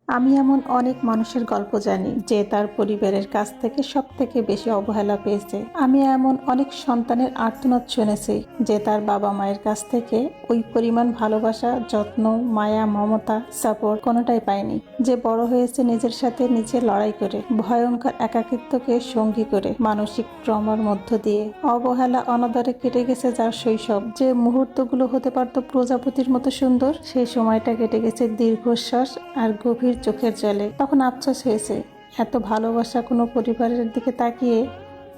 আমি এমন অনেক মানুষের গল্প জানি যে তার পরিবারের কাছ থেকে সব থেকে বেশি অবহেলা পেয়েছে। আমি এমন অনেক সন্তানের আর্তনাদ শুনেছি যে তার বাবা মায়ের কাছ থেকে ওই পরিমাণ ভালোবাসা, যত্ন, মায়া, মমতা, সাপোর্ট কোনোটাই পায়নি। যে বড় হয়েছে নিজের সাথে নিজে লড়াই করে, ভয়ঙ্কর একাকিত্বকে সঙ্গী করে, মানসিক ট্রমার মধ্য দিয়ে, অবহেলা অনাদরে কেটে গেছে যার শৈশব। যে মুহূর্তগুলো হতে পারত প্রজাপতির মতো সুন্দর, সেই সময়টা কেটে গেছে দীর্ঘশ্বাস আর গভীর চোখের জলে। তখন আফসোস হয়েছে, এত ভালোবাসা কোনো পরিবারের দিকে তাকিয়ে,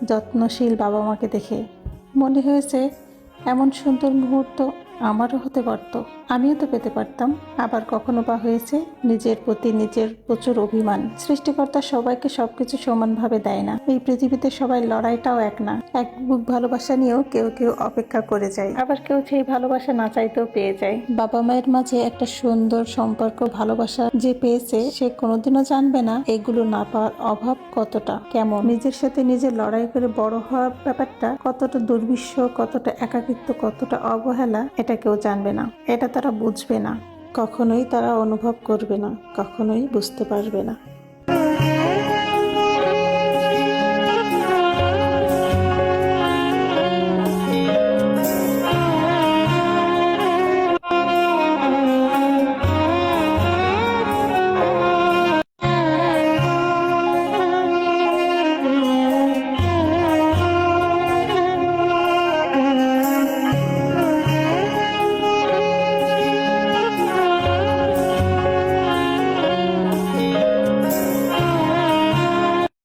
যত্নশীল বাবা মাকে দেখে মনে হয়েছে এমন সুন্দর মুহূর্ত আমারও হতে পারত, আমিও তো পেতে পারতাম। আবার কখনো বা হয়েছে নিজের প্রতি নিজের প্রচুর অভিমান। সৃষ্টিকর্তা সবাইকে সবকিছু সমানভাবে দেয় না। এই পৃথিবীতে সবাই লড়াইটাও এক না। এক বুক ভালোবাসা নিয়েও কেউ কেউ অপেক্ষা করে যায়, আবার কেউ সেই ভালোবাসা না চাইতেও পেয়ে যায়। বাবা মায়ের মাঝে একটা সুন্দর সম্পর্ক, ভালোবাসা যে পেয়েছে সে কোনোদিনও জানবে না এগুলো না পাওয়ার অভাব কতটা, কেমন নিজের সাথে নিজে লড়াই করে বড় হওয়ার ব্যাপারটা কতটা দুর্বিশ্ব, কতটা একাকিত্ব, কতটা অবহেলা, এটা কেউ জানবে না। এটা তারা বুঝবে না, কখনোই তারা অনুভব করবে না, কখনোই বুঝতে পারবে না।